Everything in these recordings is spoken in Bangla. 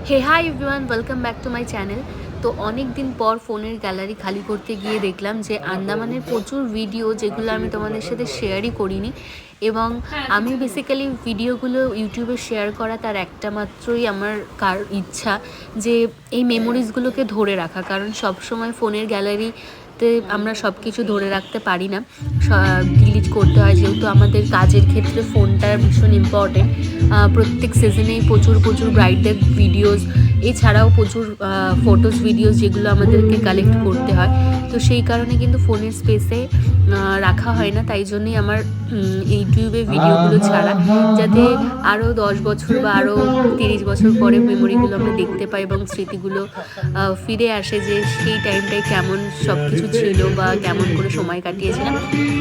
Hey hi everyone, welcome back to my channel. তো অনেক দিন পর ফোনের গ্যালারি খালি করতে গিয়ে দেখলাম যে আন্দামানের প্রচুর ভিডিও যেগুলো আমি তোমাদের সাথে শেয়ারই করিনি, এবং আমি বেসিক্যালি ভিডিওগুলো ইউটিউবে শেয়ার করা তার একটা মাত্রই আমার ইচ্ছা যে এই মেমোরিজগুলোকে ধরে রাখা। কারণ সবসময় ফোনের গ্যালারিতে আমরা সব কিছু ধরে রাখতে পারি না, ডিলিট করতে হয়, যেহেতু আমাদের কাজের ক্ষেত্রে ফোনটা ভীষণ ইম্পর্টেন্ট। প্রত্যেক সিজনেই প্রচুর ব্রাইডদের ভিডিওস, এছাড়াও প্রচুর ফটোস ভিডিওস যেগুলো আমাদেরকে কালেক্ট করতে হয়। তো সেই কারণে কিন্তু ফোনের স্পেসে রাখা হয় না। তাই জন্যই আমার ইউটিউবে ভিডিওগুলো ছাড়া, যাতে আরও 10 বছর বা আরও 30 বছর পরে মেমোরিগুলো আমরা দেখতে পাই এবং স্মৃতিগুলো ফিরে আসে যে সেই টাইমটায় কেমন সব কিছু ছিল বা কেমন করে সময় কাটিয়েছিলাম।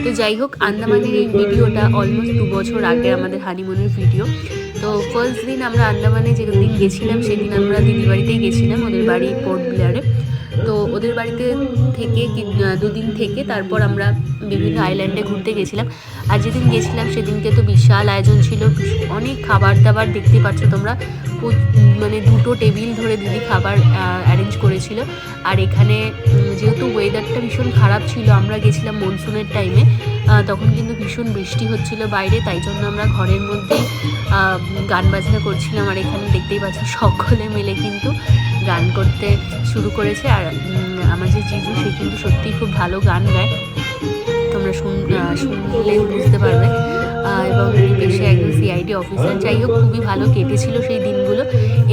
তো যাই হোক, আন্দামানের এই ভিডিওটা অলমোস্ট 2 বছর আগের আমাদের হানিমুনের ভিডিও। তো ফার্স্ট দিন আমরা আন্দামানে যেদিন গেছিলাম সেদিন আমরা দিদির বাড়িতেই গেছিলাম, ওদের বাড়ি পোর্ট ব্লেয়ারে। তো ওদের বাড়িতে থেকে 2 দিন থেকে তারপর আমরা বিভিন্ন আইল্যান্ডে ঘুরতে গেছিলাম। আর যেদিন গেছিলাম সেদিনকে তো বিশাল আয়োজন ছিল, অনেক খাবার দাবার দেখতে পাচ্ছ তোমরা। মানে 2টো টেবিল ধরে দিদি খাবার অ্যারেঞ্জ করেছিল। আর এখানে যেহেতু ওয়েদারটা ভীষণ খারাপ ছিল, আমরা গেছিলাম মনসুনের টাইমে, তখন কিন্তু ভীষণ বৃষ্টি হচ্ছিল বাইরে, তাই জন্য আমরা ঘরের মধ্যেই গান বাজনা করছিলাম। আর এখানে দেখতেই পাচ্ছি সকলে মিলে কিন্তু গান করতে শুরু করেছে। আর আমার যে জিজু, সে কিন্তু সত্যিই খুব ভালো গান গায়, তোমরা শুনলে বুঝতে পারবে। এবং সে একজন সিআইডি অফিসার। যাই হোক, খুবই ভালো কেটেছিল সেই দিনগুলো।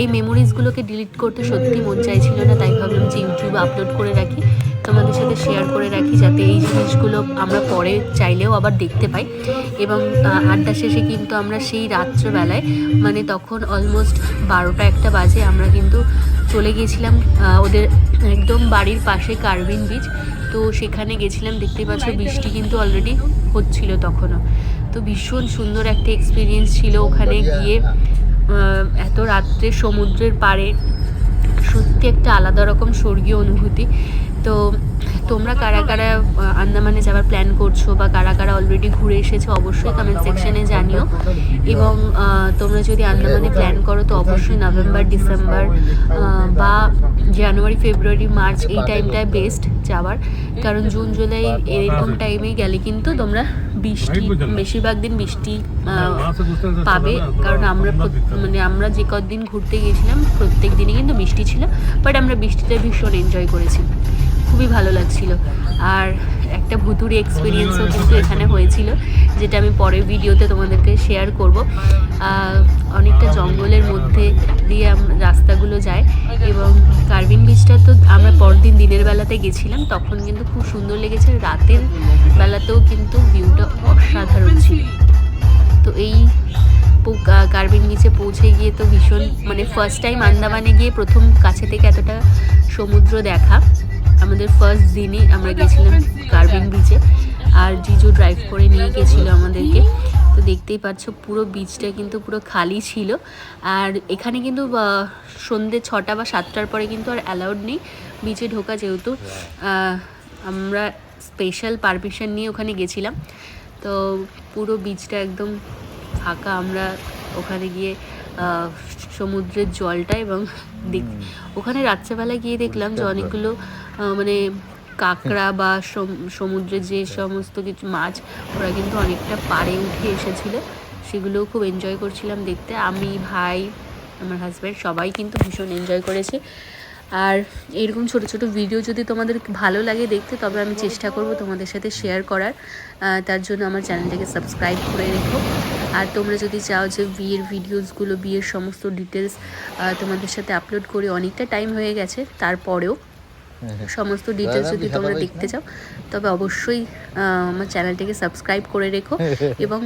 এই মেমোরিজগুলোকে ডিলিট করতে সত্যি মন চাইছিল না, তাই ভাবলাম যে ইউটিউবে আপলোড করে রাখি, তোমাদের সাথে শেয়ার করে রাখি, যাতে এই জিনিসগুলো আমরা পরে চাইলেও আবার দেখতে পাই। এবং আড্ডা শেষে কিন্তু আমরা সেই রাত্রেবেলায়, মানে তখন অলমোস্ট 12টা-1টা বাজে, আমরা কিন্তু চলে গেছিলাম ওদের একদম বাড়ির পাশে কার্ভিন বিচ। তো সেখানে গেছিলাম, দেখতেই পাচ্ছ বৃষ্টি কিন্তু অলরেডি হচ্ছিল তখনও। তো ভীষণ সুন্দর একটা এক্সপিরিয়েন্স ছিল ওখানে গিয়ে। এত রাত্রে সমুদ্রের পাড়ে সত্যি একটা আলাদা রকম স্বর্গীয় অনুভূতি। তো তোমরা কারা কারা আন্দামানে যাওয়ার প্ল্যান করছো বা কারা কারা অলরেডি ঘুরে এসেছো, অবশ্যই কমেন্ট সেকশনে জানিও। এবং তোমরা যদি আন্দামানে প্ল্যান করো তো অবশ্যই নভেম্বর, ডিসেম্বর বা জানুয়ারি, ফেব্রুয়ারি, মার্চ এই টাইমটায় বেস্ট যাওয়ার। কারণ জুন, জুলাই এরকম টাইমেই গেলে কিন্তু তোমরা বেশিরভাগ দিন বৃষ্টি পাবে। কারণ আমরা যে কদিন ঘুরতে গিয়েছিলাম প্রত্যেক দিনই কিন্তু বৃষ্টি ছিল, বাট আমরা বৃষ্টিতে ভীষণ এনজয় করেছি, খুবই ভালো লাগছিল। আর একটা ভুতুড়ি এক্সপিরিয়েন্সও কিন্তু এখানে হয়েছিল, যেটা আমি পরের ভিডিওতে তোমাদেরকে শেয়ার করব। অনেকটা জঙ্গলের মধ্যে দিয়ে রাস্তাগুলো যায়, এবং কার্ভিন বিচটা তো আমরা পরদিন দিনের বেলাতে গেছিলাম, তখন কিন্তু খুব সুন্দর লেগেছে। রাতের বেলাতেও কিন্তু ভিউটা অসাধারণ ছিল। তো এই কার্ভিন বিচে পৌঁছে গিয়ে তো ভীষণ, মানে ফার্স্ট টাইম আন্দামানে গিয়ে প্রথম কাছে থেকে এতটা সমুদ্র দেখা। আমাদের ফার্স্ট দিনই আমরা গেছিলাম কার্ভিন বিচে, আর জিজু ড্রাইভ করে নিয়ে গেছিলো আমাদেরকে। তো দেখতেই পাচ্ছ পুরো বিচটা কিন্তু পুরো খালি ছিল। আর এখানে কিন্তু সন্ধ্যে 6টা বা 7টার পরে কিন্তু আর অ্যালাউড নেই বিচে ঢোকা, যেহেতু আমরা স্পেশাল পারমিশন নিয়ে ওখানে গেছিলাম। তো পুরো বিচটা একদম ফাঁকা। আমরা ওখানে গিয়ে সমুদ্রের জলটা, এবং ওখানে রাত্রেবেলায় গিয়ে দেখলাম যে অনেকগুলো মানে কাঁকড়া বা সমুদ্রের যে সমস্ত কিছু মাছ, ওরা কিন্তু অনেকটা পাড়ে উঠে এসেছিলো, সেগুলোও খুব এনজয় করছিলাম দেখতে। আমি, ভাই, আমার হাজব্যান্ড সবাই কিন্তু ভীষণ এনজয় করেছি। আর এরকম ছোট ছোট ভিডিও যদি তোমাদের ভালো লাগে দেখতে, তবে আমি চেষ্টা করব তোমাদের সাথে শেয়ার করার। তার জন্য আমার চ্যানেলটাকে সাবস্ক্রাইব করে রেখো। আর তোমরা যদি চাও যে বিয়ের ভিডিওসগুলো, বিয়ের সমস্ত ডিটেলস তোমাদের সাথে আপলোড করে, অনেকটা টাইম হয়ে গেছে, তারপরেও সমস্ত ডিটেলস যদি তোমরা দেখতে চাও, তবে অবশ্যই আমার চ্যানেলটাকে সাবস্ক্রাইব করে রেখো। এবং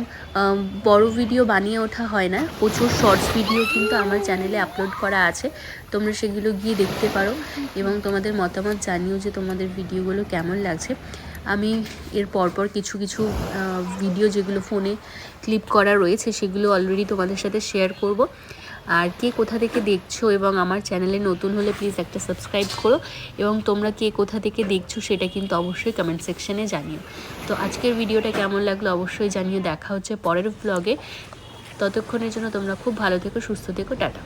বড় ভিডিও বানিয়ে ওঠা হয় না, প্রচুর শর্টস ভিডিও কিন্তু আমার চ্যানেলে আপলোড করা আছে, তোমরা সেগুলো গিয়ে দেখতে পারো এবং তোমাদের মতামত জানিও যে তোমাদের ভিডিওগুলো কেমন লাগছে। আমি এর পরপর কিছু ভিডিও যেগুলো ফোনে ক্লিপ করা রয়েছে, সেগুলো অলরেডি তোমাদের সাথে শেয়ার করব। আর কে কোথা থেকে দেখছো এবং আমার চ্যানেলে নতুন হলে প্লিজ একটা সাবস্ক্রাইব করো, এবং তোমরা কে কোথা থেকে দেখছো সেটা কিন্তু অবশ্যই কমেন্ট সেকশনে জানিও। তো আজকের ভিডিওটা কেমন লাগলো অবশ্যই জানিও। দেখা হচ্ছে পরের ব্লগে, ততক্ষণের জন্য তোমরা খুব ভালো থেকো, সুস্থ থেকো, টাটা।